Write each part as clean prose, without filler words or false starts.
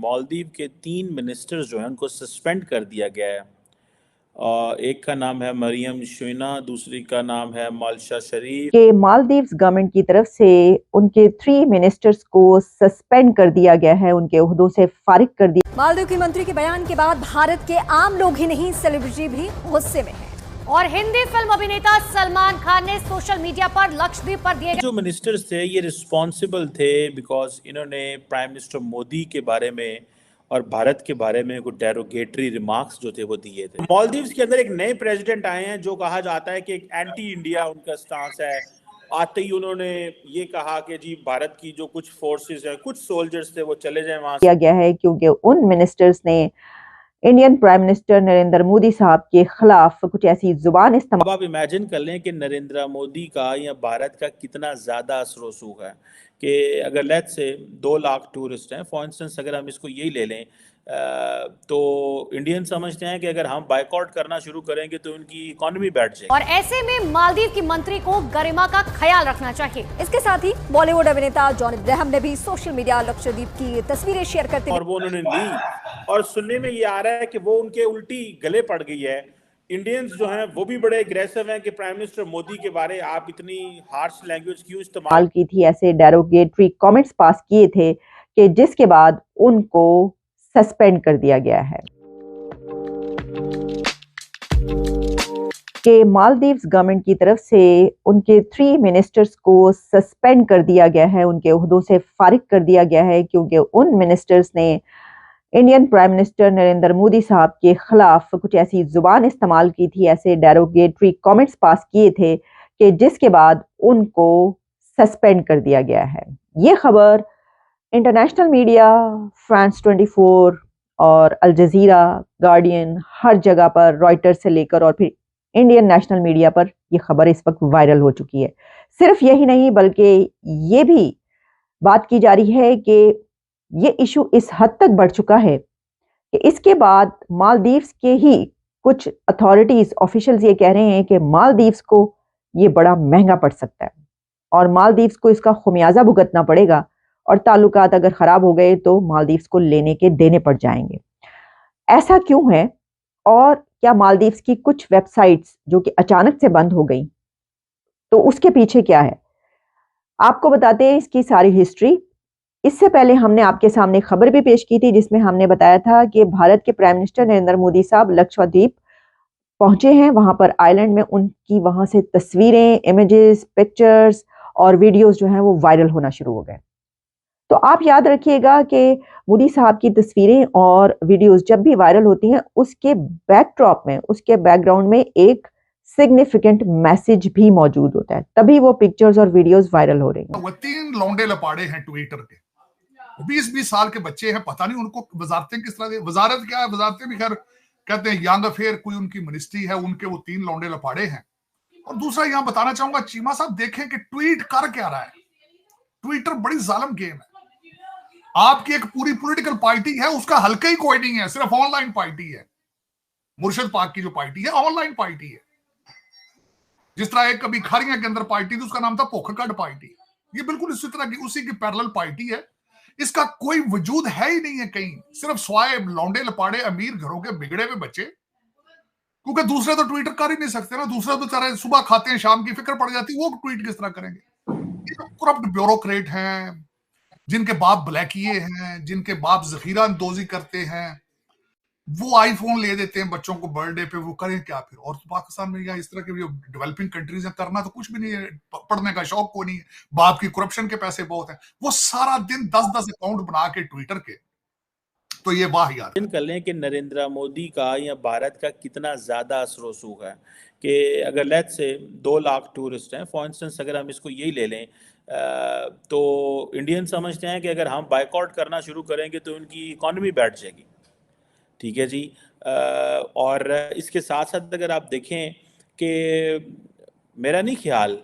मालदीव के 3 मिनिस्टर्स जो हैं उनको सस्पेंड कर दिया गया है। और एक का नाम है मरियम शुइना, दूसरी का नाम है मालशा शरीफ। कि मालदीव्स गवर्नमेंट की तरफ से उनके 3 मिनिस्टर्स को सस्पेंड कर दिया गया है, उनके ओहदों से फारिग कर दिया। मालदीव की मंत्री के बयान के बाद भारत के आम लोग ही नहीं, सेलिब्रिटी भी गुस्से में हैं। और हिंदी फिल्म अभिनेता सलमान खान ने सोशल मीडिया पर लक्षद्वीप पर दिए जो मिनिस्टर्स थे ये रिस्पॉन्सिबल थे बिकॉज इन्होंने प्राइम मिनिस्टर मोदी के बारे में और भारत के बारे में कुछ डेरोगेटरी रिमार्क्स जो थे वो दिए थे। मालदीव्स के अंदर एक नए प्रेसिडेंट आए हैं जो कहा जाता है कि एक एंटी इंडिया उनका स्टांस है। आते ही उन्होंने ये कहा कि जी भारत की जो कुछ फोर्सेस हैं, कुछ सोल्जर्स थे वो चले जाएं वहां से। किया गया है क्योंकि उन मिनिस्टर्स ने Indian prime minister Narendra Modi साहब के खिलाफ कुछ ऐसी जुबान इस्तेमाल। अब आप इमेजिन कर लें कि नरेंद्र मोदी का या भारत का कितना ज़्यादा असर रसूख है कि अगर लेट्स से 2 लाख टूरिस्ट हैं फॉर इंस्टेंस, अगर हम इसको यही ले लें तो इंडियन समझते हैं कि अगर हम बायकॉट करना शुरू करेंगे तो उनकी इकोनॉमी बैठ जाएगी। और ऐसे में मालदीव की मंत्री को गरिमा का ख्याल रखना चाहिए। इसके साथ ही बॉलीवुड अभिनेता जॉन अब्राहम ने भी सोशल मीडिया लक्षद्वीप की तस्वीरें शेयर करते और वो उन्होंने ली और सुनने में ये आ रहा है कि वो उनके उल्टी गले पड़ गई है। इंडियंस जो हैं वो भी बड़े एग्रेसिव हैं कि प्राइम मिनिस्टर मोदी के बारे आप इतनी हार्श लैंग्वेज क्यों इस्तेमाल की थी, ऐसे डेरोगेटरी कमेंट्स पास किए थे कि जिसके बाद उनको सस्पेंड कर दिया गया है। कि मालदीव्स गवर्नमेंट की तरफ से उनके 3 मिनिस्टर्स को सस्पेंड कर दिया गया है, उनके ओहदों से फारिग कर दिया गया है क्योंकि उन मिनिस्टर्स ने Indian prime minister Narendra Modi साहब के खिलाफ कुछ ऐसी जुबान इस्तेमाल की थी, ऐसे डेरोगेटरी कमेंट्स पास किए थे कि जिसके बाद उनको सस्पेंड कर दिया गया है। ये खबर इंटरनेशनल मीडिया, फ्रांस 24 और अल जजीरा, गार्डियन, हर जगह पर, रॉयटर्स से लेकर और फिर इंडियन नेशनल मीडिया पर ये खबर इस वक्त वायरल हो चुकी है। सिर्फ यही नहीं बल्कि ये भी बात की जा रही है कि ये इशू इस हद तक बढ़ चुका है कि इसके बाद मालदीव्स के ही कुछ अथॉरिटीज ऑफिशियल्स ये कह रहे हैं कि मालदीव्स को ये बड़ा महंगा पड़ सकता है और मालदीव्स को इसका खुमियाजा भुगतना पड़ेगा और ताल्लुकात अगर खराब हो गए तो मालदीव्स को लेने के देने पड़ जाएंगे। ऐसा क्यों है और क्या मालदीव्स की कुछ वेबसाइट्स जो कि अचानक से बंद हो गई तो उसके पीछे क्या है, आपको बताते हैं इसकी सारी हिस्ट्री। इससे पहले हमने आपके सामने खबर भी पेश की थी जिसमें हमने बताया था कि भारत के प्राइम मिनिस्टर नरेंद्र मोदी साहब लक्षद्वीप पहुंचे हैं। वहां पर आइलैंड में उनकी वहां से तस्वीरें, इमेजेस, पिक्चर्स और वीडियोस जो हैं वो वायरल होना शुरू हो गए। तो आप याद रखिएगा कि मोदी साहब की तस्वीरें और वीडियोस जब भी वायरल होती हैं उसके बैकड्रॉप में, उसके बैकग्राउंड में एक सिग्निफिकेंट मैसेज भी मौजूद होता है, तभी वो पिक्चर्स और वीडियोस वायरल हो रही हैं। वो 3 लौंडे लपाड़े हैं ट्विटर के, 20-20 साल के बच्चे हैं, पता नहीं उनको वजारतें किस तरह दे, वजारत क्या है, वजारतें भी खैर कहते हैं यंग अफेयर कोई उनकी मिनिस्ट्री है, उनके वो 3 लौंडे लपाड़े हैं। और दूसरा यहां बताना चाहूंगा, चीमा साहब देखें कि ट्वीट कर क्या रहा है। ट्विटर बड़ी जालिम गेम है। आपकी एक पूरी पॉलिटिकल पार्टी है, उसका हल्का ही कोई नहीं है, सिर्फ ऑनलाइन पार्टी है। मुर्शिद पाक की जो पार्टी है ऑनलाइन पार्टी है। जिस तरह एक कभी खारिया के अंदर पार्टी थी, उसका नाम था पोखरकड पार्टी, ये बिल्कुल इसी तरह की उसी की पैरेलल पार्टी है। इसका कोई वजूद है ही नहीं है कहीं, सिर्फ स्वाय लौंडे लपाड़े अमीर घरों के बिगड़े हुए बच्चे, क्योंकि दूसरे तो ट्विटर कर ही नहीं सकते ना। दूसरे तो बेचारे सुबह खाते हैं, शाम की फिक्र पड़ जाती है, वो ट्वीट किस तरह करेंगे। ये तो करप्ट ब्यूरोक्रेट हैं, जिनके बाप ब्लैकिए हैं, जिनके बाप जखीरा अंदोजी करते हैं, वो आईफोन ले देते हैं बच्चों को बर्थडे पे, वो करें क्या फिर। और तो पाकिस्तान में या इस तरह के जो डेवलपिंग कंट्रीज हैं करना तो कुछ भी नहीं है, पढ़ने का शौक को नहीं है, बाप की करप्शन के पैसे बहुत हैं, वो सारा दिन 10-10 अकाउंट बना के ट्विटर के। तो ये वाह यार, कर लें कि नरेंद्र मोदी का या भारत का कितना ज़्यादा असर रसूख है कि अगर लेट्स से 2 लाख टूरिस्ट हैं फॉर इंस्टेंस, अगर हम इसको यही ले लें तो इंडियन समझते हैं कि अगर हम बायकॉट करना शुरू करेंगे तो उनकी इकोनॉमी बैठ जाएगी। ठीक है जी। और इसके साथ साथ अगर आप देखें कि मेरा नहीं ख्याल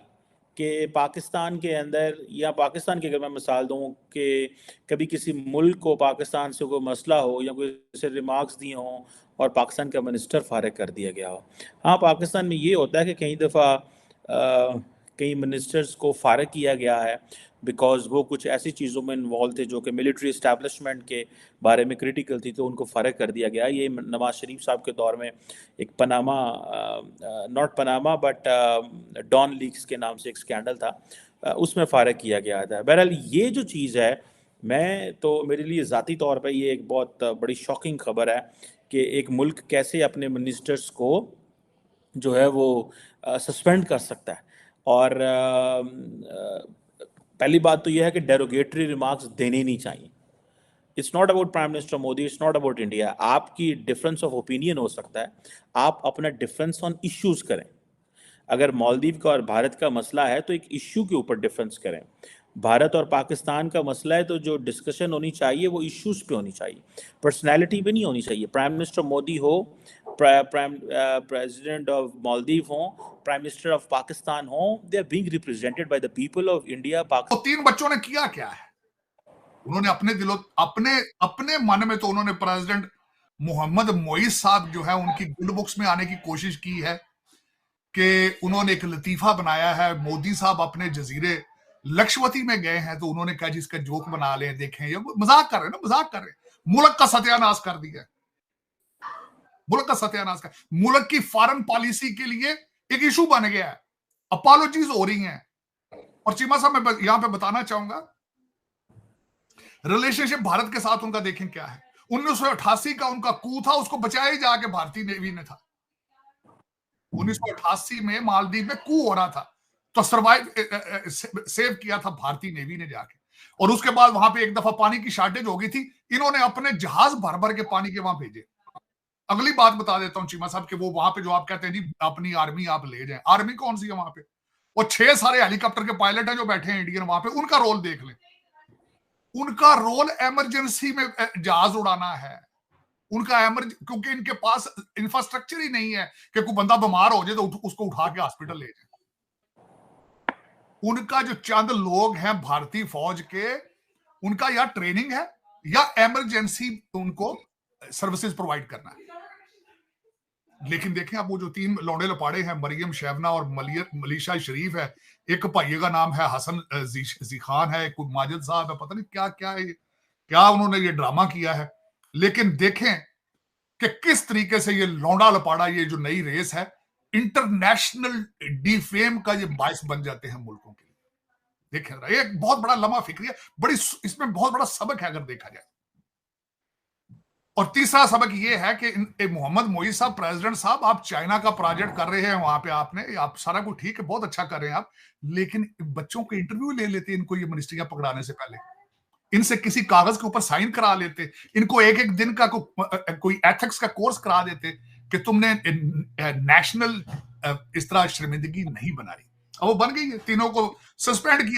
कि पाकिस्तान के अंदर या पाकिस्तान की अगर मैं मिसाल दूं कि कभी किसी मुल्क को पाकिस्तान से कोई मसला हो या कोई ऐसे रिमार्क्स दिए हों और पाकिस्तान का मिनिस्टर फारिग कर दिया गया हो। हाँ, पाकिस्तान में ये होता है कि कई दफ़ा कई मिनिस्टर्स को फारिग किया गया है बिकॉज वो कुछ ऐसी चीज़ों में इन्वॉल्व थे जो कि मिलिट्री इस्टेब्लिशमेंट के बारे में क्रिटिकल थी, तो उनको फ़र्क कर दिया गया। ये नवाज शरीफ साहब के दौर में एक Panama, not Panama but don leaks के नाम से एक स्कैंडल था, उसमें फ़र्क किया गया था। बहरहाल ये जो चीज़ है, मैं तो मेरे लिए ज़ाती तौर पे ये एक बहुत बड़ी शॉकिंग खबर है कि एक मुल्क कैसे अपने मिनिस्टर्स को जो है वो सस्पेंड कर सकता है। और पहली बात तो यह है कि डेरोगेटरी रिमार्क्स देने नहीं चाहिए। It's not about prime minister Modi, it's not about India. आपकी डिफरेंस ऑफ ओपिनियन हो सकता है, आप अपना डिफरेंस ऑन इश्यूज करें। अगर मालदीव का और भारत का मसला है तो एक इश्यू के ऊपर डिफरेंस करें। भारत और पाकिस्तान का मसला है तो जो डिस्कशन होनी चाहिए वो इश्यूज पे होनी चाहिए, पर्सनैलिटी पे नहीं होनी चाहिए। प्राइम मिनिस्टर मोदी हो, प्रेसिडेंट ऑफ मालदीव हो, प्राइम मिनिस्टर ऑफ पाकिस्तान हो, they are being represented by the people of India तो 3 बच्चों ने किया क्या है? उन्होंने अपने मन में तो उन्होंने प्रेसिडेंट मोहम्मद मोइस साहब जो है उनकी गुड बुक्स में आने की कोशिश की है कि उन्होंने एक लतीफा बनाया है, मोदी साहब अपने जजीरे लक्षवती में गए हैं तो उन्होंने कहा जिसका जोक बना लें, देखें ये मजाक कर रहे हैं ना, मजाक कर रहे हैं। मुल्क का सत्यानाश कर दिया, मुल्क का सत्यानाश कर, मुल्क की फॉरेन पॉलिसी के लिए एक इशू बन गया है, अपॉलॉजीज हो रही हैं। और चीमा साहब मैं यहां पे बताना चाहूंगा रिलेशनशिप भारत के साथ उनका देखें क्या है। 1988 का उनका कू था, उसको बचाया ही जाके भारतीय नेवी ने था। 1988 में मालदीव में कू हो रहा था तो सेव किया था भारतीय नेवी ने जाके, और उसके बाद वहां पे एक दफा पानी की शॉर्टेज हो गई थी, इन्होंने अपने जहाज भर भर के पानी के वहां भेजे। अगली बात बता देता हूं चीमा साहब कि वो वहां पे जो आप कहते हैं जी अपनी आर्मी आप ले जाएं, आर्मी कौन सी है वहां पे? वो 6 सारे हेलीकॉप्टर के पायलट हैं जो बैठे हैं इंडियन वहां पे, उनका रोल देख लें। उनका रोल इमरजेंसी में जहाज उड़ाना है। उनका क्योंकि इनके पास इंफ्रास्ट्रक्चर ही नहीं है कि कोई बंदा बीमार हो जाए तो उसको उठा के हॉस्पिटल ले जाए। उनका जो चंद लोग हैं भारतीय फौज के, उनका या ट्रेनिंग है या इमरजेंसी उनको सर्विसेज प्रोवाइड करना है। लेकिन देखें आप वो जो 3 लौंडे लपाड़े हैं, मरियम शैवना और मलीशा शरीफ है, एक भाइये का नाम है हसन जी खान है, कोई माजिद साहब है, पता नहीं क्या क्या है, क्या उन्होंने ये ड्रामा किया है। लेकिन देखें कि किस तरीके से ये लौंडा लपाड़ा, ये जो नई रेस है, इंटरनेशनल डिफेम का ये बायस बन जाते हैं मुल्कों के लिए। देखें एक बहुत बड़ा लम्हा फिक्री है, बड़ी इसमें बहुत बड़ा सबक है अगर देखा जाए। और तीसरा सबक ये है कि मोहम्मद मोइस साहब, प्रेसिडेंट साहब, आप चाइना का प्रोजेक्ट कर रहे हैं वहां पे, आप सारा कुछ ठीक है, बहुत अच्छा कर रहे हैं आप, लेकिन बच्चों के इंटरव्यू ले लेते इनको ये मिनिस्ट्रियां पकड़ाने से पहले, इनसे किसी कागज के ऊपर साइन करा लेते, इनको एक दिन का कोई एथिक्स का कोर्स करा देते कि तुमने नेशनल इस तरह शर्मिंदगी नहीं बना रही। अब वो बन गई है, तीनों को सस्पेंड किया।